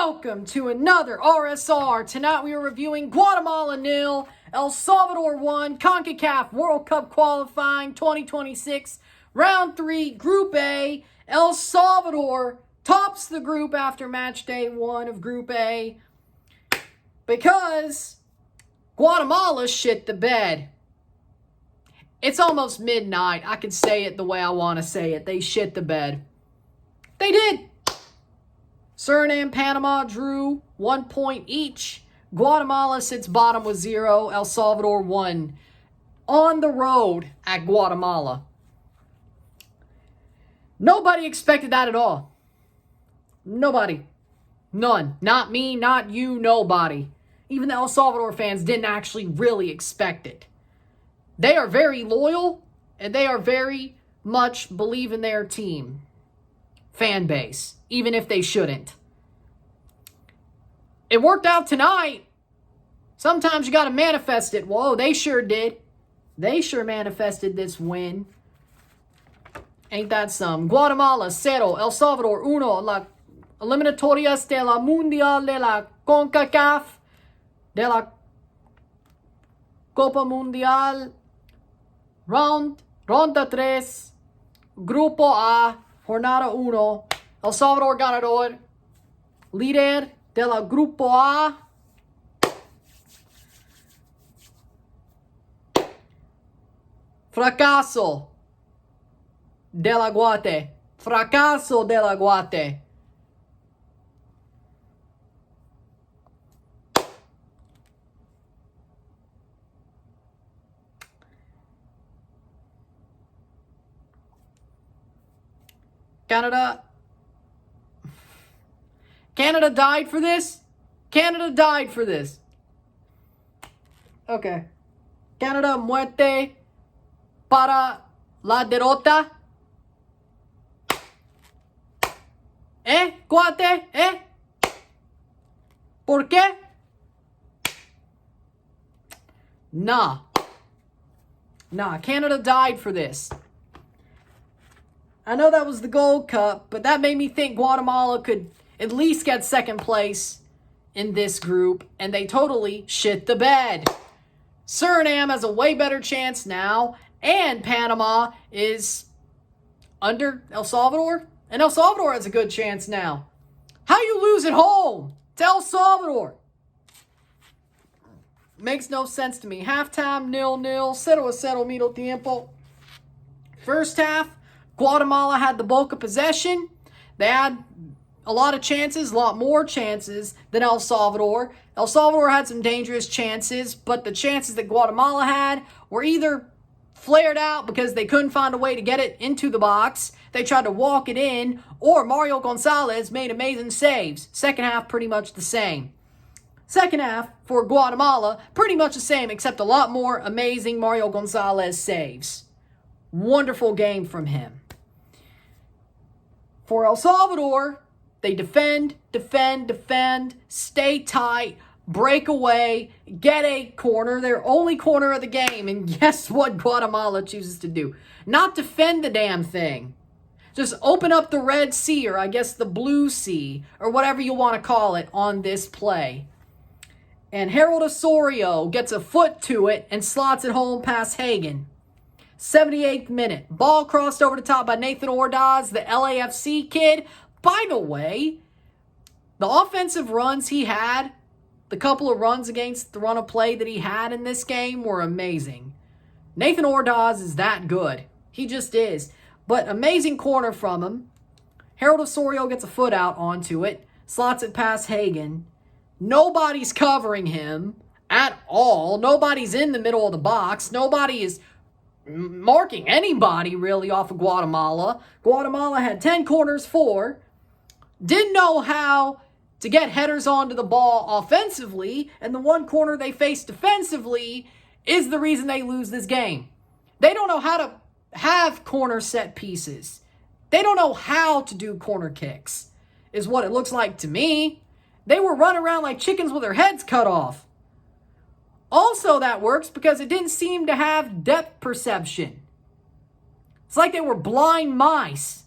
Welcome to another RSR. Tonight we are reviewing Guatemala 0, El Salvador 1, CONCACAF World Cup Qualifying 2026, Round 3, Group A. El Salvador tops the group after match day 1 of Group A because Guatemala shit the bed. It's almost midnight. I can say it the way I want to say it. They shit the bed. They did. Suriname, Panama drew 1 point each. Guatemala sits bottom with 0. El Salvador 1. On the road at Guatemala. Nobody expected that at all. Nobody. None. Not me, not you, nobody. Even the El Salvador fans didn't actually really expect it. They are very loyal, and they are very much believe in their team. Fan base, even if they shouldn't. It worked out tonight. Sometimes you got to manifest it. Whoa, they sure did. They sure manifested this win. Ain't that some? Guatemala 0, El Salvador 1. La eliminatorias de la Mundial de la CONCACAF de la Copa Mundial. Ronda 3. Grupo A. Jornada 1. El Salvador ganador. Líder de la Grupo A. Fracaso de la Guate. Fracaso de la Guate. Canada died for this? Canada died for this. Okay. Canada muerte para la derrota. Guate? ¿Por qué? Nah, Canada died for this. I know that was the Gold Cup, but that made me think Guatemala could at least get second place in this group, and they totally shit the bed. Suriname has a way better chance now, and Panama is under El Salvador, and El Salvador has a good chance now. How you lose at home to El Salvador? Makes no sense to me. Halftime 0-0, 0-0 medio tiempo. First half, Guatemala had the bulk of possession. They had a lot of chances, a lot more chances than El Salvador. El Salvador had some dangerous chances, but the chances that Guatemala had were either flared out because they couldn't find a way to get it into the box, they tried to walk it in, or Mario Gonzalez made amazing saves. Second half, pretty much the same. Second half, for Guatemala, pretty much the same, except a lot more amazing Mario Gonzalez saves. Wonderful game from him. For El Salvador, they defend, stay tight, break away, get a corner, their only corner of the game, and guess what Guatemala chooses to do? Not defend the damn thing. Just open up the Red Sea, or I guess the Blue Sea, or whatever you want to call it, on this play. And Harold Osorio gets a foot to it and slots it home past Hagen. 78th minute. Ball crossed over the top by Nathan Ordaz, the LAFC kid. By the way, the offensive runs he had, the couple of runs against the run of play that he had in this game were amazing. Nathan Ordaz is that good. He just is. But amazing corner from him. Harold Osorio gets a foot out onto it, slots it past Hagen. Nobody's covering him at all. Nobody's in the middle of the box. Nobody is marking anybody really off of Guatemala. Guatemala had 10 corners for. Didn't know how to get headers onto the ball offensively, and the one corner they faced defensively is the reason they lose this game. They don't know how to have corner set pieces. They don't know how to do corner kicks, is what it looks like to me. They were running around like chickens with their heads cut off. Also, that works because it didn't seem to have depth perception. It's like they were blind mice.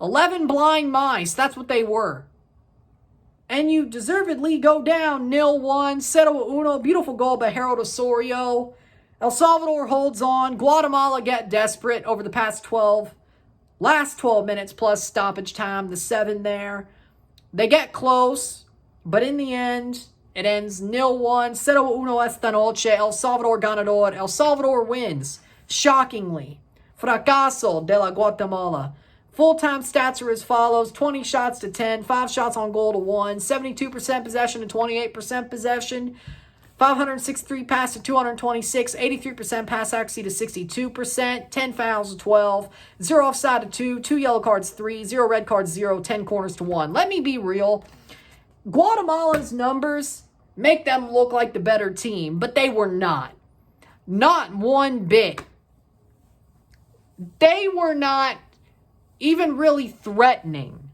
11 blind mice. That's what they were. And you deservedly go down 0-1. Cero uno. Beautiful goal by Harold Osorio. El Salvador holds on. Guatemala get desperate over the last 12 minutes plus stoppage time, the 7 there. They get close, but in the end, it ends 0-1. Cero uno esta noche. El Salvador ganador. El Salvador wins. Shockingly. Fracaso de la Guatemala. Full-time stats are as follows. 20 shots to 10. 5 shots on goal to 1. 72% possession to 28% possession. 563 pass to 226. 83% pass accuracy to 62%. 10 fouls to 12. 0 offside to 2. 2 yellow cards 3. 0 red cards 0. 10 corners to 1. Let me be real. Guatemala's numbers make them look like the better team, but they were not. Not one bit. They were not even really threatening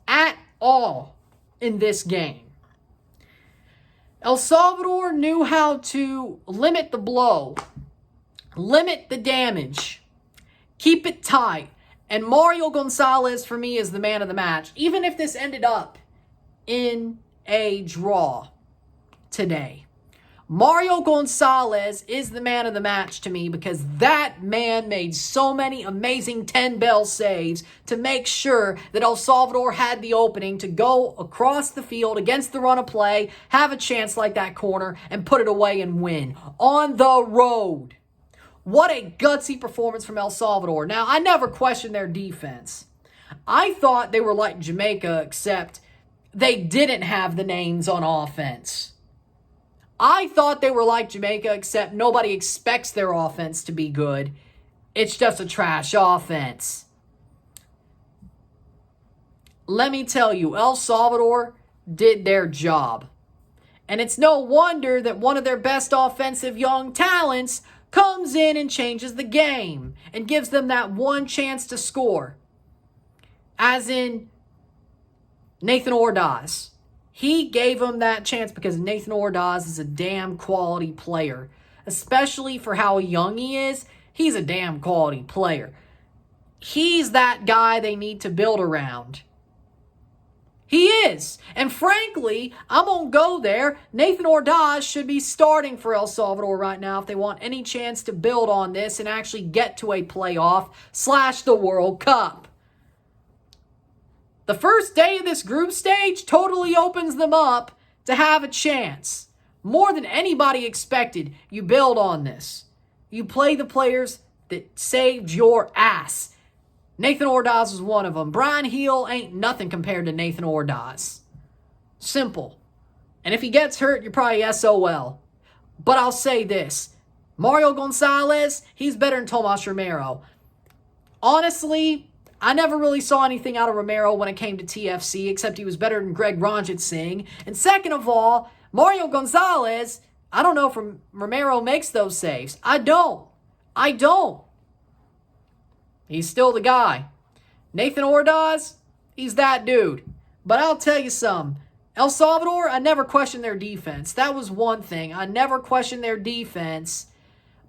at all in this game. El Salvador knew how to limit the blow, limit the damage, keep it tight. And Mario Gonzalez, for me, is the man of the match, even if this ended up in a draw today. Mario Gonzalez is the man of the match to me because that man made so many amazing 10-bell saves to make sure that El Salvador had the opening to go across the field against the run of play, have a chance like that corner, and put it away and win on the road. What a gutsy performance from El Salvador. Now, I never questioned their defense. I thought they were like Jamaica, except they didn't have the names on offense. I thought they were like Jamaica, except nobody expects their offense to be good. It's just a trash offense. Let me tell you, El Salvador did their job. And it's no wonder that one of their best offensive young talents comes in and changes the game and gives them that one chance to score. As in Nathan Ordaz. He gave him that chance because Nathan Ordaz is a damn quality player. Especially for how young he is, he's a damn quality player. He's that guy they need to build around. He is. And frankly, I'm going to go there. Nathan Ordaz should be starting for El Salvador right now if they want any chance to build on this and actually get to a playoff / the World Cup. The first day of this group stage totally opens them up to have a chance. More than anybody expected, you build on this. You play the players that saved your ass. Nathan Ordaz was one of them. Brian Heel ain't nothing compared to Nathan Ordaz. Simple. And if he gets hurt, you're probably SOL. But I'll say this. Mario Gonzalez, he's better than Tomas Romero. Honestly, I never really saw anything out of Romero when it came to TFC, except he was better than Greg Ranjit Singh. And second of all, Mario Gonzalez, I don't know if Romero makes those saves. I don't. He's still the guy. Nathan Ordaz, he's that dude. But I'll tell you something. El Salvador, I never questioned their defense. That was one thing. I never questioned their defense.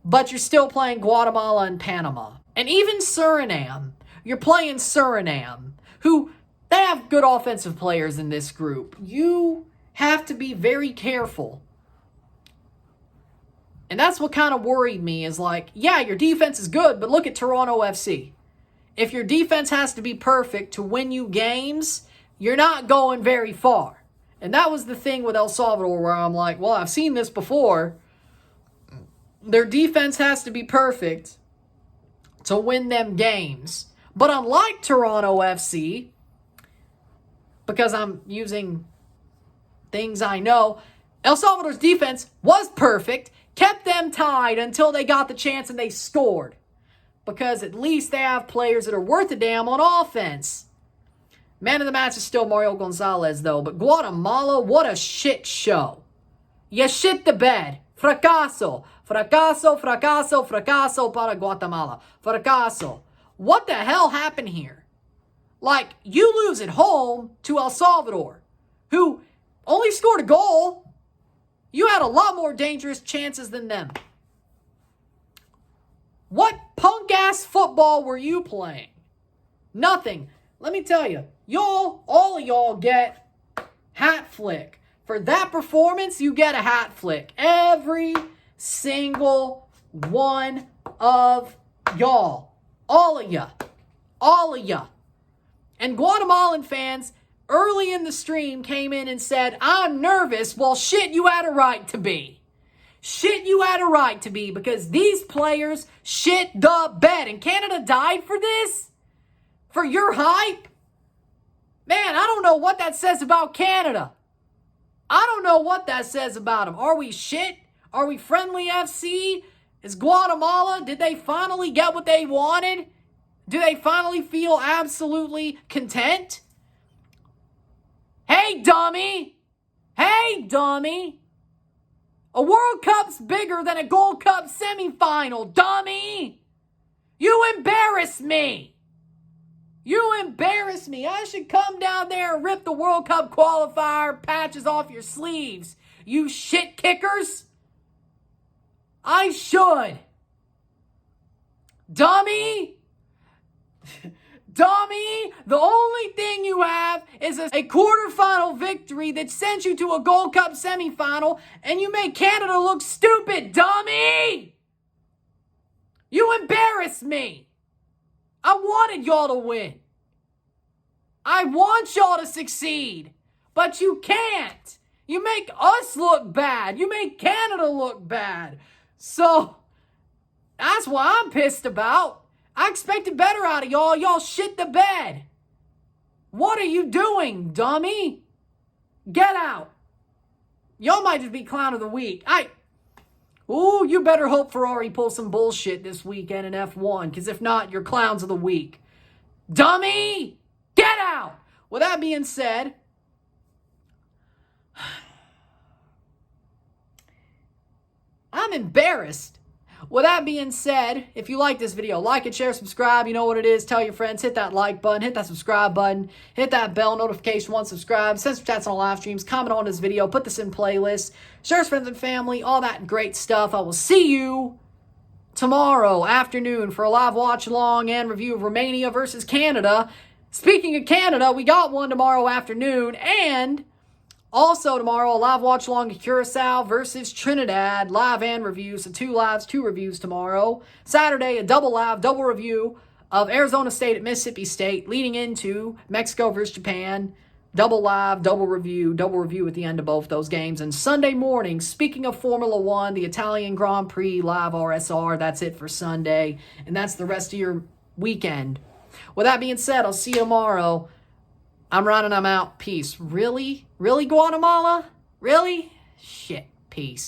But you're still playing Guatemala and Panama. And even Suriname. You're playing Suriname, who they have good offensive players in this group. You have to be very careful. And that's what kind of worried me is like, yeah, your defense is good, but look at Toronto FC. If your defense has to be perfect to win you games, you're not going very far. And that was the thing with El Salvador where I'm like, well, I've seen this before. Their defense has to be perfect to win them games. But unlike Toronto FC, because I'm using things I know, El Salvador's defense was perfect, kept them tied until they got the chance and they scored. Because at least they have players that are worth a damn on offense. Man of the match is still Mario Gonzalez, though. But Guatemala, what a shit show. You shit the bed. Fracaso. Fracaso, fracaso, fracaso para Guatemala. Fracaso. What the hell happened here? Like, you lose at home to El Salvador, who only scored a goal. You had a lot more dangerous chances than them. What punk-ass football were you playing? Nothing. let me tell you, all of y'all get hat flick. For that performance, you get a hat flick. Every single one of y'all. All of ya. All of ya. And Guatemalan fans early in the stream came in and said, I'm nervous. Well, shit, you had a right to be. Shit, you had a right to be, because these players shit the bed. And Canada died for this? For your hype? Man, I don't know what that says about Canada. I don't know what that says about them. Are we shit? Are we friendly FC? Is Guatemala, did they finally get what they wanted? Do they finally feel absolutely content? Hey, dummy! Hey, dummy! A World Cup's bigger than a Gold Cup semifinal, dummy! You embarrass me! You embarrass me. I should come down there and rip the World Cup qualifier patches off your sleeves, you shit kickers. I should. Dummy! Dummy! The only thing you have is a quarterfinal victory that sent you to a Gold Cup semifinal, and you make Canada look stupid, dummy! You embarrass me. I wanted y'all to win. I want y'all to succeed, but you can't. You make us look bad. You make Canada look bad. So, that's what I'm pissed about. I expected better out of y'all. Y'all shit the bed. What are you doing, dummy? Get out. Y'all might just be clown of the week. Ooh, you better hope Ferrari pulls some bullshit this weekend in F1, because if not, you're clowns of the week. Dummy! Get out! With that being said, I'm embarrassed. With that being said, if you like this video, like it, share, subscribe. You know what it is. Tell your friends. Hit that like button. Hit that subscribe button. Hit that bell notification once subscribed. Send some chats on live streams. Comment on this video. Put this in playlists. Share with friends and family. All that great stuff. I will see you tomorrow afternoon for a live watch along and review of Romania versus Canada. Speaking of Canada, we got one tomorrow afternoon, and also tomorrow, a live watch along to Curacao versus Trinidad. Live and review. So 2 lives, 2 reviews tomorrow. Saturday, a double live, double review of Arizona State at Mississippi State, leading into Mexico versus Japan. Double live, double review at the end of both those games. And Sunday morning, speaking of Formula One, the Italian Grand Prix live RSR. That's it for Sunday. And that's the rest of your weekend. With that being said, I'll see you tomorrow. I'm running, I'm out. Peace. Really? Really, Guatemala? Really? Shit. Peace.